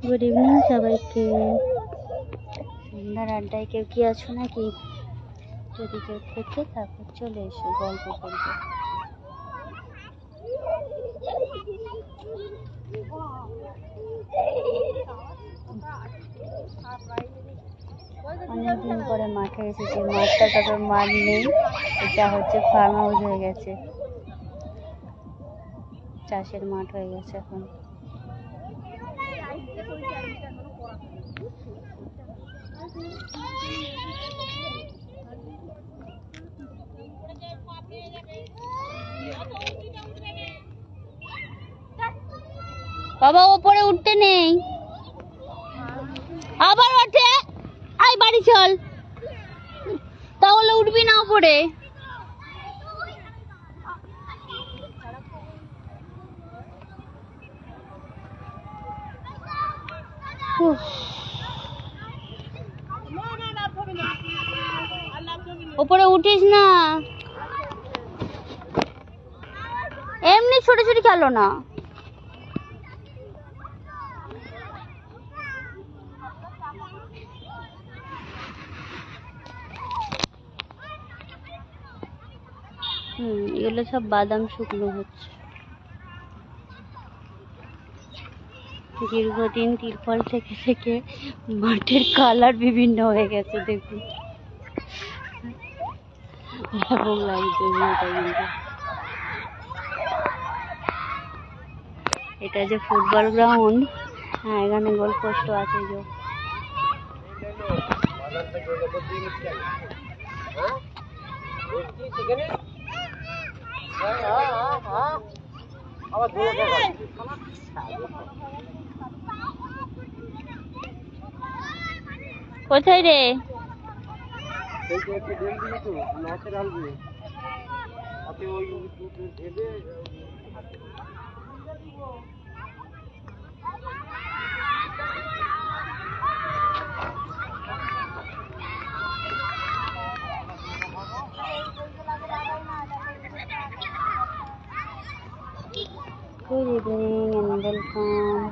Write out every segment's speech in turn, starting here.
Good evening সবাইকে। সন্ধ্যার আড্ডায় কেউ কি আছো নাকি? যদি কেউ থেকে তারপর চলে এসো, গল্প করবো। অনেকদিন পরে মাঠে এসেছি। মাঠটা তারপর মাঠ নেই, এটা হচ্ছে ফার্ম হাউস হয়ে গেছে, চাষের মাঠ হয়ে গেছে এখন। বাবা ওপরে উঠতে নেই, আবার ওঠে। আই বাড়ি চল, তাহলে উঠবি না ওপরে। ওপরে উঠিস না, এমনি ছোট ছোট খেলো না। এগুলো সব বাদাম শুকনো হচ্ছে। দীর্ঘদিন তিরপল থেকে থেকে মাটির কালার বিভিন্ন হয়ে গেছে, দেখুন ভালো লাগছে। এটা যে ফুটবল গ্রাউন্ড, হ্যাঁ এখানে গোল পোস্ট আছে। যে কোথায় রে? Good evening and welcome.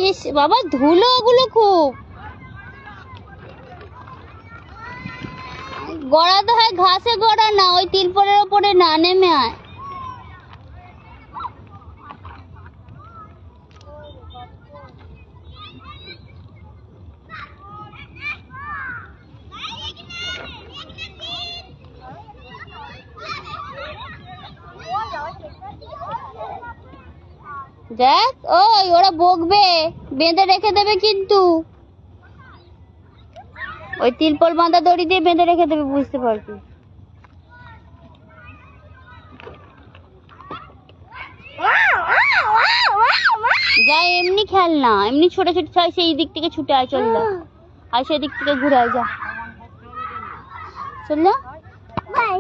ইস বাবা, ধুলো ওগুলো খুব। গড়াতে হয় ঘাসে, গড়া না ওই তিরপলের ওপরে না, নেমে আয়। দেখ ওই ওরা বকবে, বেঁধে রেখে দেবে কিন্তু। ওই তিরপল বাঁধা দড়ি দিয়ে বেঁধে রেখে দেবে, বুঝতে পারবি। যা এমনি খেল না, এমনি ছোট ছোট চাই, সেই দিক থেকে ছুটে আয়, চল যা। আর সেই দিক থেকে ঘুরে আয়, যা চল না। বাই।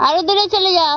আরো দূরে চলে যা।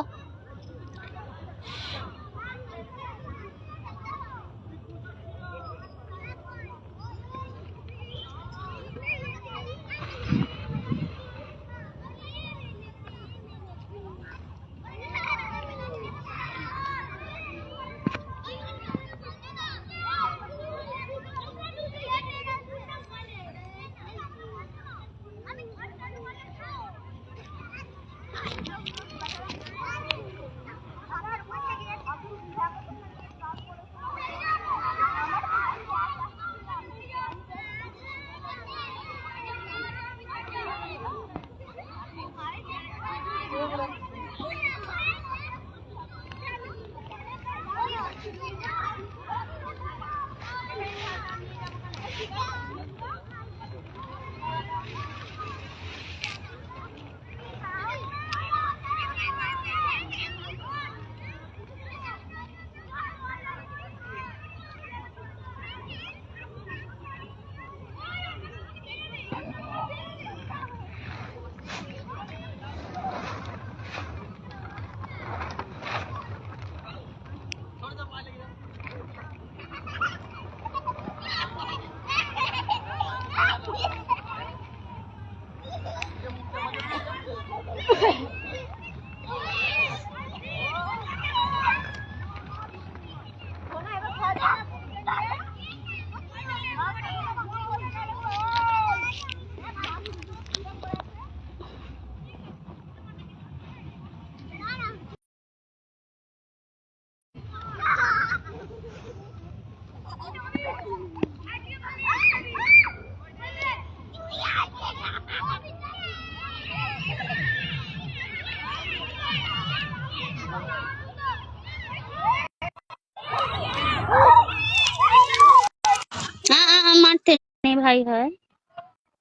মারতে নেই ভাই হয়।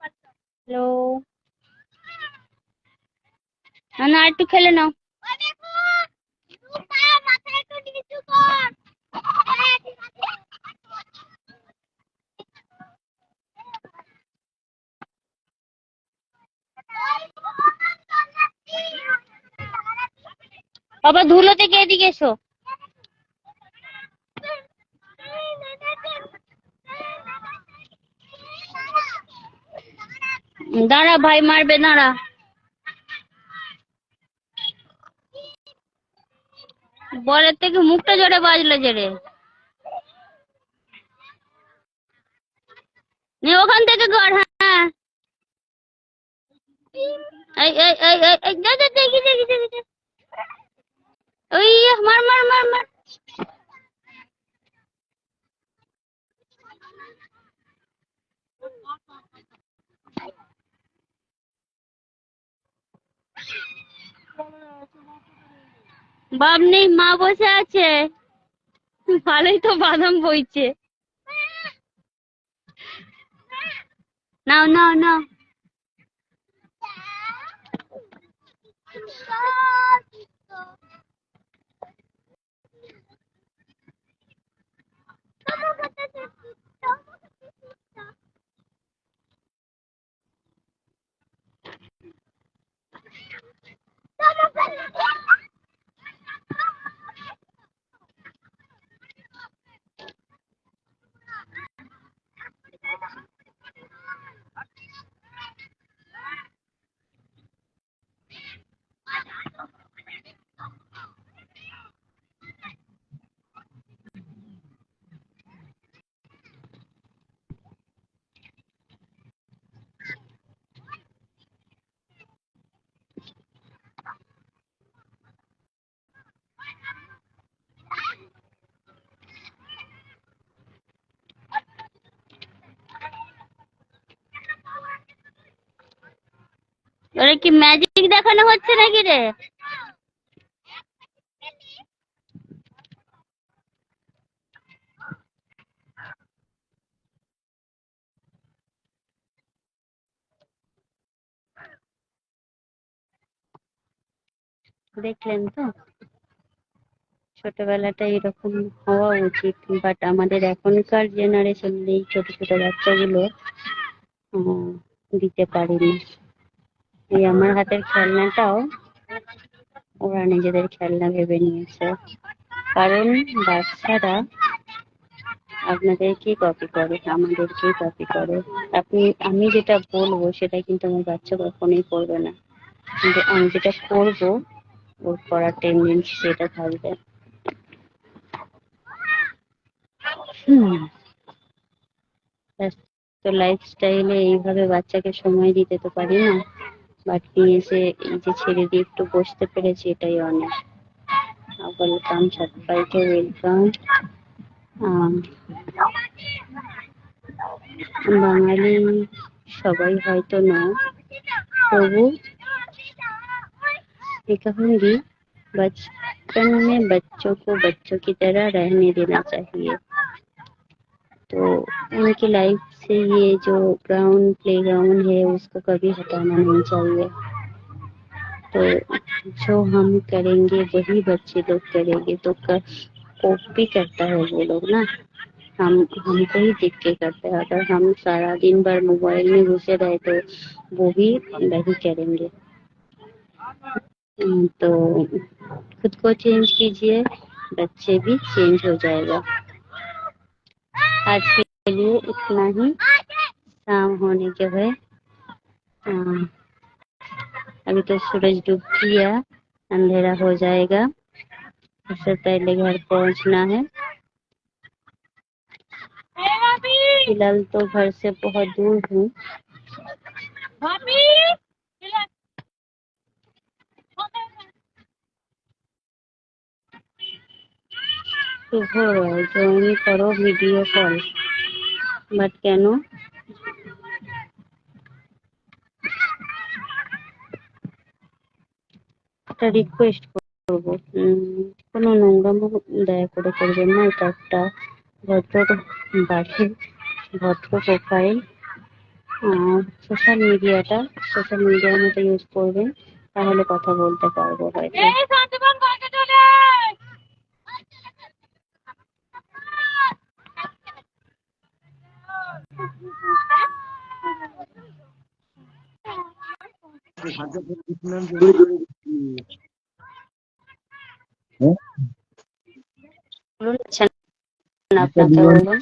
হ্যালো, না একটু খেলে নাও। বাবা ধুলো থেকে এদিকে এসো। দাঁড়া ভাই, মারবে দাঁড়া। বলের থেকে মুখটা জোরে বাজলো যে রে। ওখান থেকে কর। হ্যাঁ, এই এই এই এই যা যা দেখি দেখি দেখি। ওই মার মার মার মার। বাপ নেই, মা বসে আছে। ভালোই তো বাদাম বইছে। নাও নাও নাও। ওরে কি ম্যাজিক দেখানো হচ্ছে নাকি রে? দেখলেন তো, ছোটবেলাটা এরকম হওয়া উচিত, বাট আমাদের এখনকার জেনারেশন এই ছোট ছোট বাচ্চাগুলো দিতে পারিনি। এই আমার হাতের খেলনাটাও ওরা নিজেদের খেলনা ভেবে নিয়েছে। কারণ বাচ্চারা আপনাদেরকেই কপি করে, আমাদেরকেই কপি করে। আমি যেটা বলবো সেটা কিন্তু আমার বাচ্চা কখনোই করবে না, কিন্তু আমি যেটা করবো ওর করার টেন্ডেন্সি সেটা থাকবে। তো লাইফস্টাইলে এইভাবে বাচ্চাকে সময় দিতে তো পারি না, বাট নিয়ে এসে এই যে ছেড়ে দিয়ে একটু বসতে পেরেছি এটাই অনেক। ওয়েলকাম সবাইকে, ওয়েলকাম। বাঙালি সবাই হয়তো না, তবু कहूंगी बचपन में बच्चों को बच्चों की तरह रहने देना चाहिए। तो उनकी लाइफ से ये जो प्ले ग्राउंड है उसको कभी हटाना नहीं चाहिए। तो जो हम करेंगे वही बच्चे लोग करेंगे, तो कॉपी करता है वो लोग ना। हमको ही देख के करते हैं। अगर हम सारा दिन भर मोबाइल में घुसे रहे तो वो भी वही करेंगे। तो खुद को चेंज कीजिए, बच्चे भी चेंज हो जाएगा। आज के लिए इतना ही। शाम होने के बाद अभी तो सूरज डूब गया, अंधेरा हो जाएगा, इससे पहले घर पहुंचना है। फिलहाल तो घर से बहुत दूर हूँ। শুভ জয়েন করো ভিডিও কল, বাট কেন? একটা রিকোয়েস্ট করবো, কোনো নোংরামো দয়া করে করবেন না। এটা একটা ভদ্র বাড়ির ভদ্র প্রোফাইল। সোশ্যাল মিডিয়ার মতো ইউজ করবেন, তাহলে কথা বলতে পারবো হয়তো। বলুন, আপনাকে বলুন।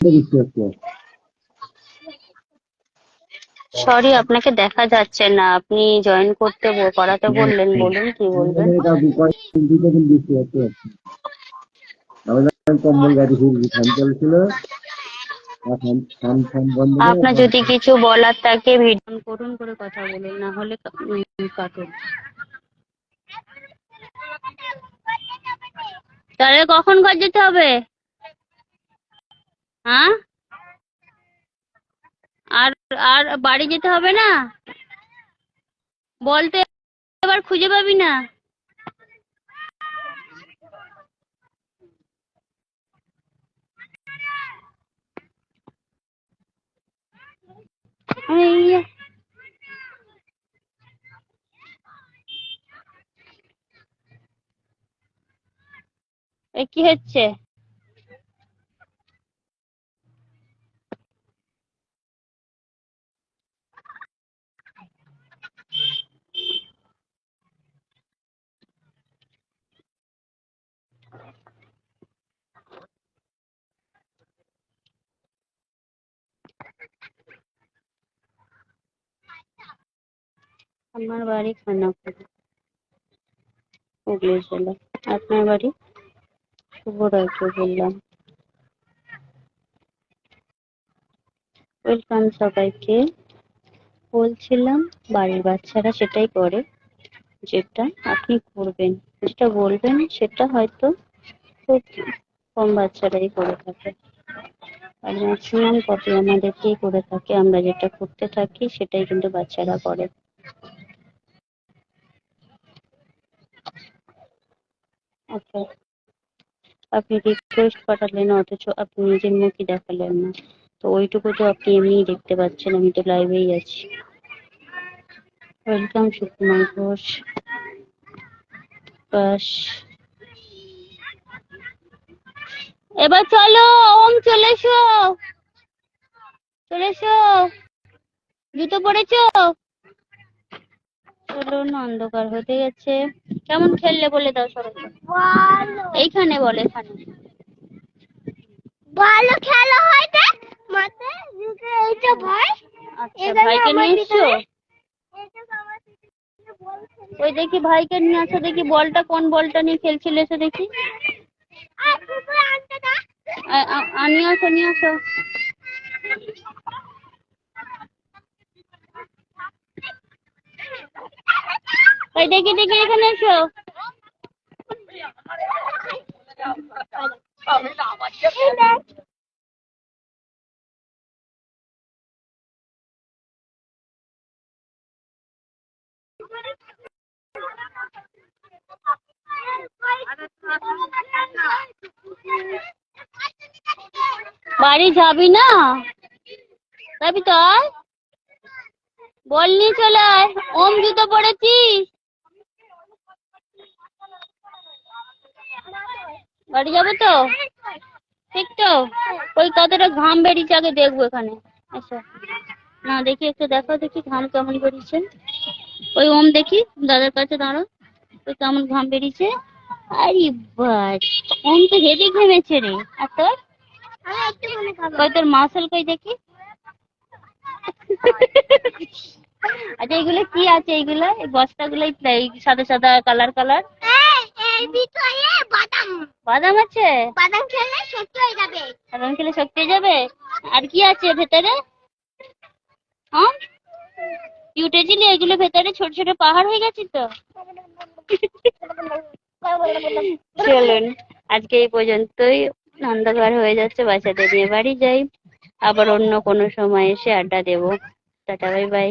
সরি, আপনাকে দেখা যাচ্ছে না, আপনি জয়েন করাতে বললেন, বলুন কি বলবেন। আপনার যদি কিছু বলার থাকে ভিডিও করুন, করে কথা বলুন, না হলে কাটুন। তাহলে কখন ঘর যেতে হবে? হ্যাঁ, আর আর বাড়ি যেতে হবে না? বলতে এবার খুঁজে পাবি না। কি হচ্ছে? আমার বাড়ি খানাকুল, হুগলি জেলা। আপনার বাড়ি? শুভরাত্রি বললাম। ওয়েলকাম সবাইকে। বলছিলাম বাড়ির বাচ্চারা সেটাই করে যেটা আপনি করবেন, যেটা বলবেন সেটা হয়তো খুব কম বাচ্চারাই করে থাকে, আর ম্যাক্সিমাম কপি আমাদেরকেই করে থাকে। আমরা যেটা করতে থাকি সেটাই কিন্তু বাচ্চারা করে। আচ্ছা, আপনি রিকোয়েস্ট পাঠালেন অথচ আপনি নিজের মুখই দেখালেন না, তো ওইটুকু তো আপনি এমনিই দেখতে পাচ্ছেন, আমি তো লাইভেই আছি। ওয়েলকাম সুকুমার ঘোষ। বাস, এবার চলো, ওম চলে এসো, চলে এসো, জুতো পরেছো? চলুন, অন্ধকার হতে গেছে। কেমন খেললে বলে দাও সবাইকে। এইখানে বলে, এখানে ভালো খেলা হয়। দেখ মাঠে এইটা ভাই, আচ্ছা ভাইকে নিয়ে এসছো? ওই দেখি ভাইকে নিয়ে আসো, দেখি বলটা কোন বলটা নিয়ে খেলছিল, এসে দেখি। নিয়ে আসো, নিয়ে আসো। ওই দেখি দেখি, এখানে এসো। বাড়ি যাবি না? যাবি তো, বল নিয়ে চলে আয়। ওম জুতো পড়েছিস? বাড়ি যাবো তো, ঠিক তো? ওই কতটা ঘাম বেরিয়েছে আগে দেখবো এখানে। আচ্ছা, না দেখি একটু দেখাও, দেখি ঘাম কেমন বেরিয়েছে। ওই ওম দেখি, দাদার কাছে দাঁড়ো, ওই কেমন ঘাম বেরিয়েছে। আরে বাস, ওম তো হেভি ঘেমেছে রে। আর তোর কই, তোর মাসল কই দেখি। আচ্ছা এইগুলো কি আছে? এইগুলো এই বস্তাগুলো এই সাদা সাদা কালার কালার এর ভিতরে বাদাম বাদাম আছে। বাদাম খেলে শক্তি হয়ে যাবে। বাদাম খেলে শক্তি হয়ে যাবে। আর কি আছে ভেতরে? হ্যাঁ কি উঠেছিলি? এগুলো ভেতরে ছোট ছোট পাহাড় হয়ে গেছে তো। চলুন আজকে এই পর্যন্তই। অন্ধকার হয়ে যাচ্ছে, বাচ্চাদের নিয়ে বাড়ি যাই। আবার অন্য কোনো সময় এসে আড্ডা দেবো। Tata, bye bye.